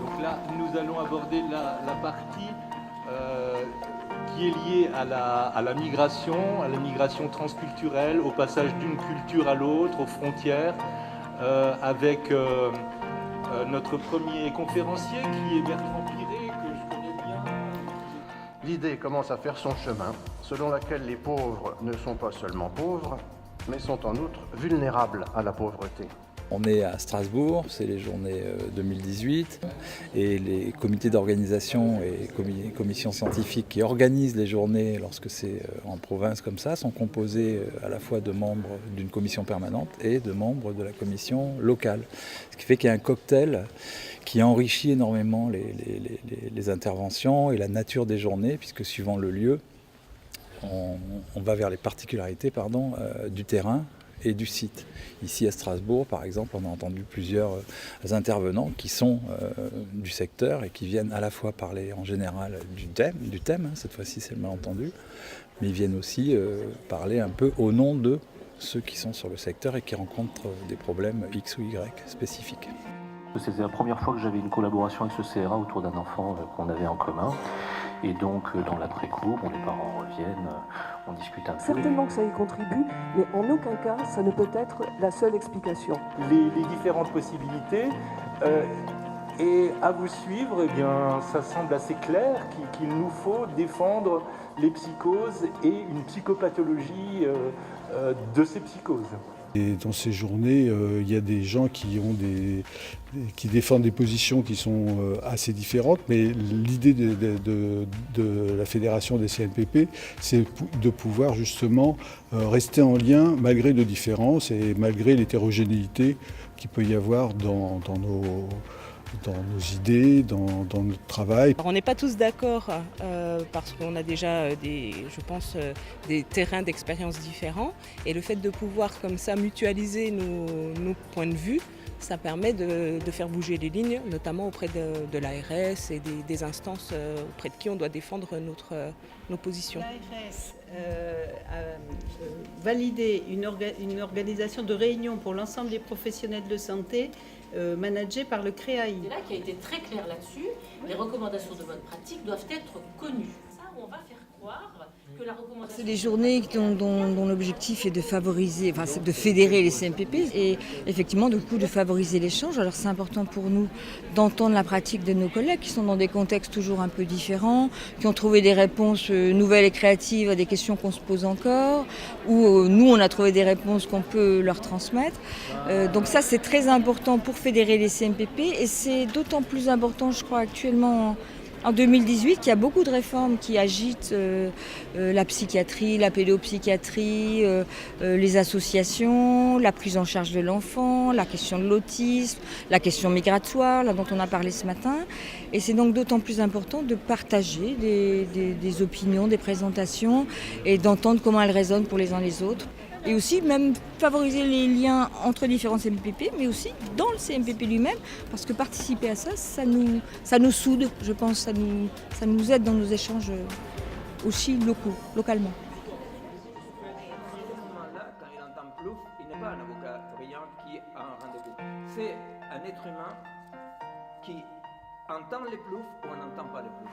Donc là, nous allons aborder la partie qui est liée à la migration transculturelle, au passage d'une culture à l'autre, aux frontières, avec notre premier conférencier qui est Bertrand Piré, que je connais bien. L'idée commence à faire son chemin, selon laquelle les pauvres ne sont pas seulement pauvres, mais sont en outre vulnérables à la pauvreté. On est à Strasbourg, c'est les journées 2018 et les comités d'organisation et commissions scientifiques qui organisent les journées lorsque c'est en province comme ça sont composés à la fois de membres d'une commission permanente et de membres de la commission locale. Ce qui fait qu'il y a un cocktail qui enrichit énormément les interventions et la nature des journées, puisque suivant le lieu, on va vers les particularités du terrain et du site. Ici à Strasbourg, par exemple, on a entendu plusieurs intervenants qui sont du secteur et qui viennent à la fois parler en général du thème, cette fois-ci c'est le malentendu, mais ils viennent aussi parler un peu au nom de ceux qui sont sur le secteur et qui rencontrent des problèmes X ou Y spécifiques. C'était la première fois que j'avais une collaboration avec ce CRA autour d'un enfant qu'on avait en commun. Et donc, dans l'après-cours, les parents reviennent, on discute un peu. Certainement que ça y contribue, mais en aucun cas, ça ne peut être la seule explication. Les différentes possibilités, et à vous suivre, eh bien, ça semble assez clair qu'il nous faut défendre les psychoses et une psychopathologie de ces psychoses. Et dans ces journées, il y a des gens qui défendent des positions qui sont assez différentes, mais l'idée de la Fédération des CNPP, c'est de pouvoir justement rester en lien malgré nos différences et malgré l'hétérogénéité qu'il peut y avoir dans nos idées, dans notre travail. Alors on n'est pas tous d'accord parce qu'on a déjà des terrains d'expérience différents et le fait de pouvoir comme ça mutualiser nos points de vue, ça permet de faire bouger les lignes, notamment auprès de l'ARS et des instances auprès de qui on doit défendre nos positions. L'ARS a validé une organisation de réunion pour l'ensemble des professionnels de santé managée par le CREAI. C'est là qui a été très clair là-dessus. Les recommandations de bonne pratique doivent être connues. Ça, on va faire croire que la recommandation... C'est des journées dont l'objectif est de favoriser, c'est de fédérer les CMPP et effectivement du coup de favoriser l'échange. Alors c'est important pour nous d'entendre la pratique de nos collègues qui sont dans des contextes toujours un peu différents, qui ont trouvé des réponses nouvelles et créatives à des questions qu'on se pose encore, ou nous on a trouvé des réponses qu'on peut leur transmettre. Donc ça c'est très important pour fédérer les CMPP et c'est d'autant plus important je crois actuellement en 2018, il y a beaucoup de réformes qui agitent la psychiatrie, la pédopsychiatrie, les associations, la prise en charge de l'enfant, la question de l'autisme, la question migratoire, là dont on a parlé ce matin. Et c'est donc d'autant plus important de partager des opinions, des présentations et d'entendre comment elles résonnent pour les uns les autres. Et aussi même favoriser les liens entre différents CMPP, mais aussi dans le CMPP lui-même, parce que participer à ça, ça nous soude, je pense, ça nous aide dans nos échanges aussi localement. Quand il entend plouf, il n'est pas un avocat brillant qui a un rendez-vous. C'est un être humain qui entend les ploufs ou on n'entend pas les ploufs.